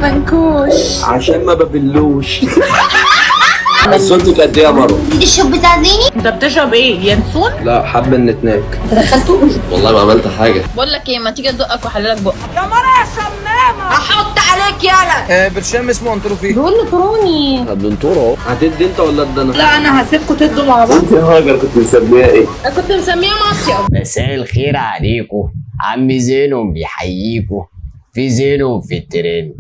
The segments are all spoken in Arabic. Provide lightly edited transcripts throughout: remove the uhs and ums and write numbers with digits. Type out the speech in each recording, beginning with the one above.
منكوش عشان ما ببلوش. صوتك قد ايه يا مروه؟ الشوب بتاع زيني. انت بتشرب ايه؟ ينسون؟ لا حابه النتناك. انت دخلته؟ والله ما عملت حاجه. بقول لك ايه، ما تيجي ادقك واحللك بقى. يا مرة يا شمامة هحط عليك يالا. برشام اسمه انتروفي. بيقول له تروني. طب انطور اهو. هتدي انت ولا ادي انا؟ لا انا هسيبكم تدوا مع بعض. انت يا هاجر كنت مسميها ايه؟ انا كنت مسميها مصيف. مساء الخير عليكم. عم زينهم بيحييكم في زينهم في الترند.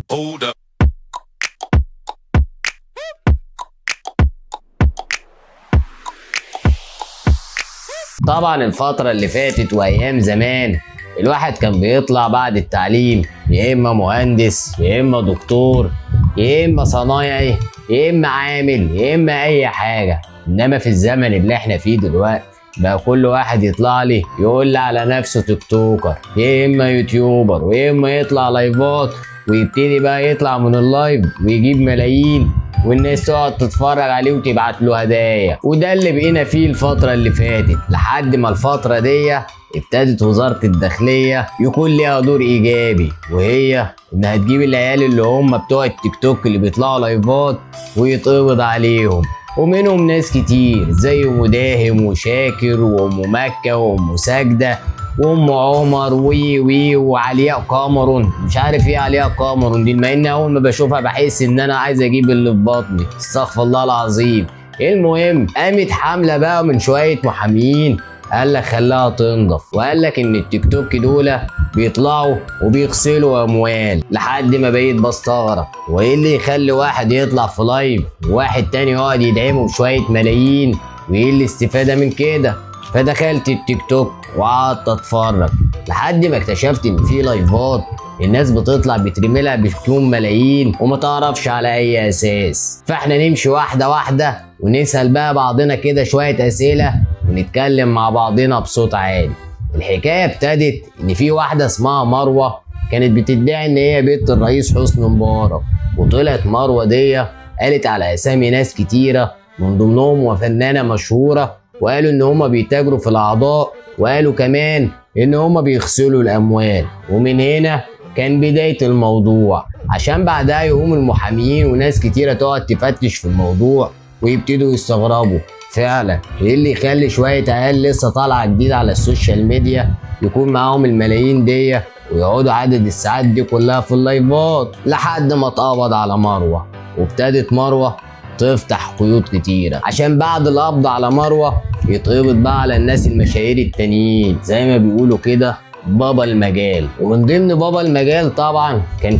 طبعا الفترة اللي فاتت وايام زمان الواحد كان بيطلع بعد التعليم يا اما مهندس يا اما دكتور يا اما صنايعي يا اما عامل يا اما اي حاجة. انما في الزمن اللي احنا فيه دلوقتي بقى كل واحد يطلع لي يقول لي على نفسه تيك توكر يا اما يوتيوبر ويا اما يطلع لايفات ويبتدي بقى يطلع من اللايف ويجيب ملايين والناس تقعد تتفرج عليه وتبعت له هدايا. وده اللي بقينا فيه الفترة اللي فاتت لحد ما الفترة دي ابتدت وزارة الداخلية يكون ليها دور ايجابي، وهي انها تجيب العيال اللي هم بتوع التيك توك اللي بيطلعوا لايفات ويتقبض عليهم. ومنهم ناس كتير زي مداهم وشاكر وام مكة وام ساجدة وام عمر وي وعلياء قمرون. مش عارف ايه علياء قمرون دي، بما ان اول ما بشوفها بحس ان انا عايز اجيب اللي في بطني، استغفر الله العظيم. المهم قامت حمله بقى من شويه محامين قال لك خلاها تنضف، وقال لك ان التيك توك دول بيطلعوا وبيغسلوا اموال. لحد ما بقيت بستغرب وايه اللي يخلي واحد يطلع في لايف وواحد تاني يقعد يدعمه بشويه ملايين، وايه الاستفاده من كده؟ فدخلت التيك توك وقعدت اتفرج لحد ما اكتشفت ان في لايفات الناس بتطلع بترمي لها بتكون ملايين وما تعرفش على اي اساس. فاحنا نمشي واحده واحده ونسال بقى بعضنا كده شويه اسئله ونتكلم مع بعضنا بصوت عالي. الحكايه ابتدت ان في واحده اسمها مروه كانت بتدعي ان هي بنت الرئيس حسني مبارك، وطلعت مروه دي قالت على اسامي ناس كتيره من ضمنهم وفنانه مشهوره، وقالوا ان هما بيتاجروا في الاعضاء، وقالوا كمان ان هما بيغسلوا الاموال. ومن هنا كان بداية الموضوع، عشان بعدها يقوم المحامين وناس كتيرة تقعد تفتش في الموضوع ويبتدوا يستغربوا فعلا ايه اللي يخلي شوية عيال لسه طالعة جديد على السوشيال ميديا يكون معاهم الملايين دي ويقعدوا عدد الساعات دي كلها في اللايفات. لحد ما اتقبض على مروة، وابتدت مروة تفتح قيود كتيرة عشان بعد القبض على مروة يتقبض بقى على الناس المشاهير التانيين زي ما بيقولوا كده بابا المجال. ومن ضمن بابا المجال طبعا كان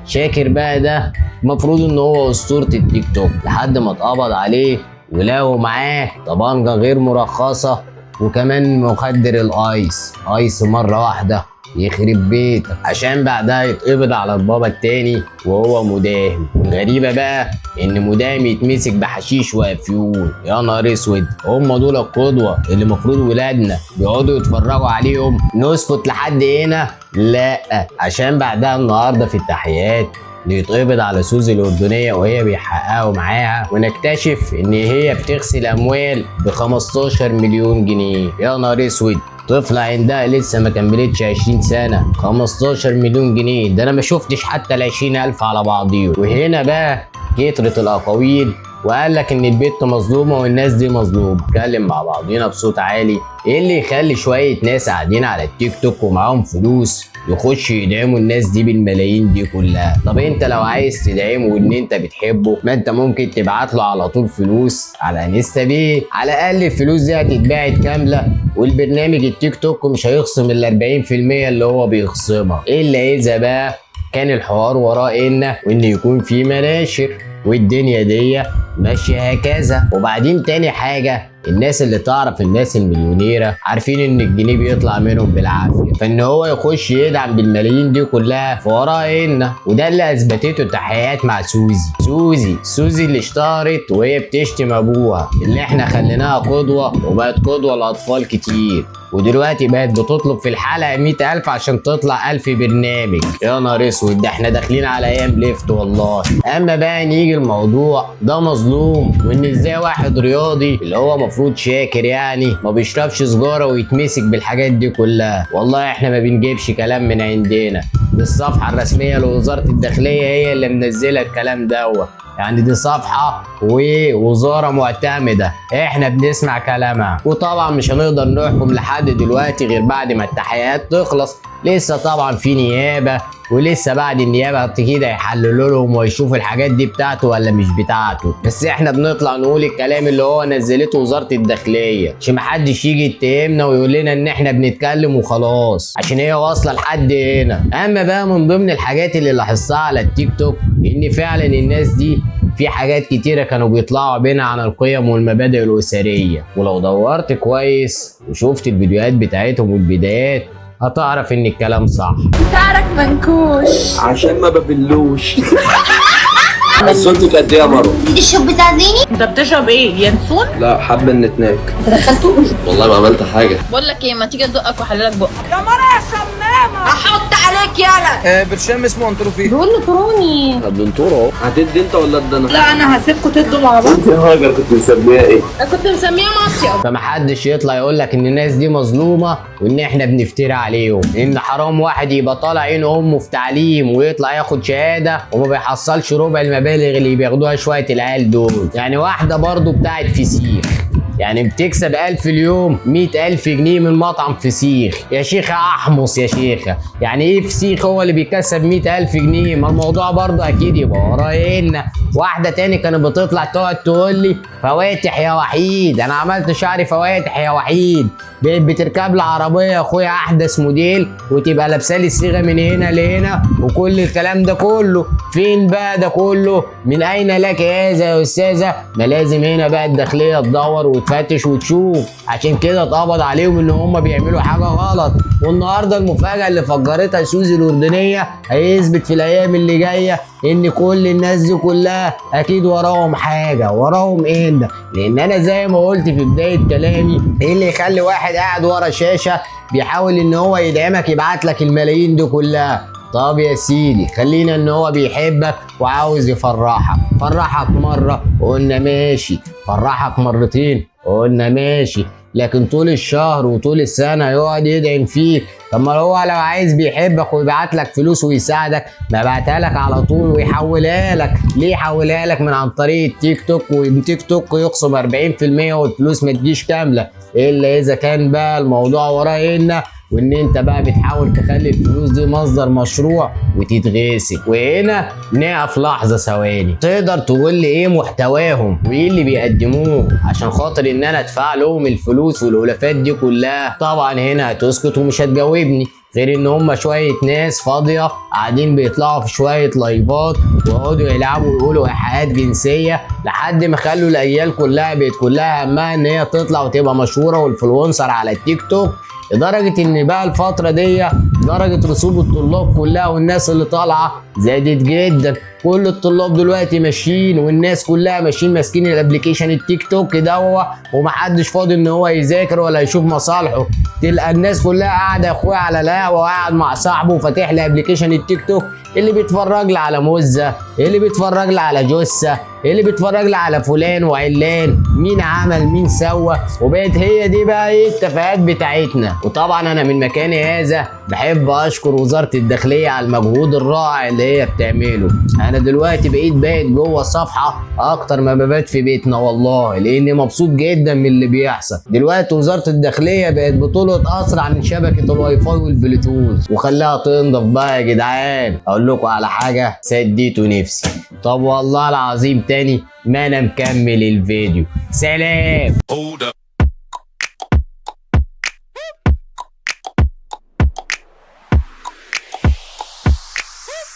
شاكر بقى ده المفروض ان هو اسطورة التيك توك، لحد ما اتقبض عليه ولقوا معاه طبنجة غير مرخصة وكمان مخدر الايس مرة واحدة يخرب بيتك، عشان بعدها يتقبض على البابا التاني وهو مداهم. والغريبة بقى ان مداهم يتمسك بحشيش وافيون. يا نهار اسود، هم دول القدوة اللي المفروض ولادنا بيقعدوا يتفرجوا عليهم؟ نسكت لحد هنا؟ لا، عشان بعدها النهارده في التحيات يتقبض على سوزي الأردنية وهي بيحققوا معاها ونكتشف ان هي بتغسل اموال ب 15 مليون جنيه. يا نهار اسود، طفلة عندها لسه ما كملتش 20 سنة 15 مليون جنيه، ده انا ما شفتش حتى ال 20,000 على بعضيهم. وهنا بقى كترت الاقاويل وقال لك ان البت مظلومه والناس دي مظلومه. نتكلم مع بعضينا بصوت عالي، ايه اللي يخلي شويه ناس قاعدين على التيك توك ومعاهم فلوس يخش يدعموا الناس دي بالملايين دي كلها؟ طب انت لو عايز تدعمه وان انت بتحبه، ما انت ممكن تبعت له على طول فلوس على انستا باي، على الاقل الفلوس دي هتتباعت كامله والبرنامج التيك توك مش هيخصم ال 40% اللي هو بيخصمها. الا اذا بقى كان الحوار وراه وان يكون في مناشر والدنيا دي ماشيه هكذا. وبعدين تاني حاجه، الناس اللي تعرف الناس المليونيره عارفين ان الجنيه بيطلع منهم بالعافيه، فان هو يخش يدعم بالملايين دي كلها فوراه وده اللي اثبتته التحقيقات مع سوزي اللي اشتهرت وهي بتشتم ابوها اللي احنا خليناها قدوه وبقت قدوه لاطفال كتير. ودلوقتي بقت بتطلب في الحلقه 100,000 عشان تطلع 1000 برنامج. يا نهار اسود، ده احنا داخلين على ايام ليفت والله. اما بقى نيجي الموضوع ده مظلوم، وان ازاي واحد رياضي اللي هو مفروض شاكر يعني ما بيشربش سجاره ويتمسك بالحاجات دي كلها. والله احنا ما بنجيبش كلام من عندنا، دي الصفحه الرسميه لوزاره الداخليه هي اللي منزله الكلام دوت، يعني دي صفحة ووزارة معتمدة احنا بنسمع كلامها. وطبعا مش هنقدر نحكم لحد دلوقتي غير بعد ما التحقيقات تخلص، لسه طبعا في نيابة، ولسه بعد النيابة كده يحللوا لهم ويشوفوا الحاجات دي بتاعته ولا مش بتاعته. بس احنا بنطلع نقول الكلام اللي هو نزلته وزارة الداخلية عشان محدش يجي يتهمنا ويقول لنا ان احنا بنتكلم وخلاص، عشان هي واصلة لحد هنا. اما بقى من ضمن الحاجات اللي لاحظتها على التيك توك ان فعلا الناس دي في حاجات كتيرة كانوا بيطلعوا بينا عن القيم والمبادئ الأسرية، ولو دورت كويس وشفت الفيديوهات بتاعتهم والبدايات هتعرف ان الكلام صح. شعرك منكوش عشان ما ببلوش. حصلتك قد ايه يا مروه؟ الشوب بتاع زيني. انت بتشرب ايه؟ ينسون؟ لا، حابه النتناك. انت دخلته؟ والله ما عملت حاجه. بقول لك ايه، ما تيجي ادقك واحللك بقك. هحط عليك يالا. برشام اسمه انتروفي. بقول له تروني. الدنتور اهو. هتدي انت ولا ادي انا؟ لا انا هسيبكم تدوا مع بعض. انت يا هاجر كنت مسميها ايه؟ انا كنت مسميها مصيف. فمحدش يطلع يقول لك ان الناس دي مظلومه وان احنا بنفتري عليهم، ان حرام واحد يبقى طالع عين امه في تعليم ويطلع ياخد شهاده وما بيحصلش ربع المبالغ اللي بياخدوها شويه العيال دول. يعني واحده برضو بتاعت فسيخ يعني بتكسب 1000 اليوم 100,000 جنيه من مطعم فسيخ. يا شيخة احمص يا شيخة، يعني ايه فسيخ هو اللي بيكسب 100,000 جنيه؟ ما الموضوع برضه اكيد يبقى وراينا. واحدة تاني كانت بتطلع تقعد تقول لي فواتح يا وحيد، انا عملت شعري فواتح يا وحيد. بقيت بتركب لي عربية يا اخويا احدث موديل وتبقى لابسه لي الصيغة من هنا لهنا وكل الكلام ده كله. فين بقى ده كله؟ من اين لك هذا يا استاذة؟ ما لازم هنا بقى الداخلية تدور وتفتش وتشوف، عشان كده اتقبض عليهم ان هم بيعملوا حاجة غلط. والنهارده المفاجأة اللي فجرتها سوزي الأردنية هيثبت في الأيام اللي جاية إن كل الناس دي كلها أكيد وراهم حاجة. وراهم إيه ده؟ لأن أنا زي ما قلت في بداية كلامي، إيه اللي يخلي واحد قاعد ورا شاشة بيحاول إن هو يدعمك يبعت لك الملايين دي كلها؟ طب يا سيدي خلينا ان هو بيحبك وعاوز يفرحك. فرحك مرة قلنا ماشي، فرحك مرتين قلنا ماشي، لكن طول الشهر وطول السنة يقعد يدعم فيك. طب ما هو لو عايز بيحبك ويبعت لك فلوس ويساعدك ما بعتها لك على طول ويحولها لك؟ ليه يحولها لك من عن طريق التيك توك والتيك توك يخصم 40% والفلوس ما تجيش كاملة؟ الا اذا كان بقى الموضوع وراه هنا وان انت بقى بتحاول تخلي الفلوس دي مصدر مشروع وتتغسل. وهنا نقف لحظه ثواني، تقدر تقول لي ايه محتواهم وايه اللي بيقدموه عشان خاطر ان انا ادفع لهم الفلوس والالافات دي كلها؟ طبعا هنا هتسكت ومش هتجاوبني، غير ان هم شويه ناس فاضيه قاعدين بيطلعوا في شويه لايفات ويقعدوا يلعبوا ويقولوا ايحاءات جنسيه لحد ما خلوا الاجيال كلها بقت كلها همها ان هي تطلع وتبقى مشهوره والانفلونسر على التيك توك، لدرجه ان بقى الفتره دي درجه رسوب الطلاب كلها والناس اللي طالعه زادت جدا. كل الطلاب دلوقتي ماشيين والناس كلها ماشيين ماسكين الابلكيشن التيك توك ده ومحدش فاضي ان هو يذاكر ولا يشوف مصالحه. تلقى الناس كلها قاعده يا اخويا على القهوه وقاعد مع صاحبه وفاتح لي ابلكيشن التيك توك، اللي بيتفرج لي على موزه، اللي بيتفرج لي على جثه، اللي بيتفرج لي على فلان وعلان، مين عمل مين سوى. وبقت هي دي بقى ايه التفاهات بتاعتنا. وطبعا انا من مكاني هذا بحب اشكر وزاره الداخليه على المجهود الرائع اللي هي بتعمله. انا دلوقتي بقيت بايت جوه الصفحه اكتر ما ببات في بيتنا والله، لاني مبسوط جدا من اللي بيحصل. دلوقتي وزاره الداخليه بقت بتلقط اسرع من شبكه الواي فاي والبلوتوث وخلاها تنضف بقى يا جدعان. اقول لكم على حاجه سديتوا نفسي. طب والله العظيم تاني ما انا مكمل الفيديو. سلام.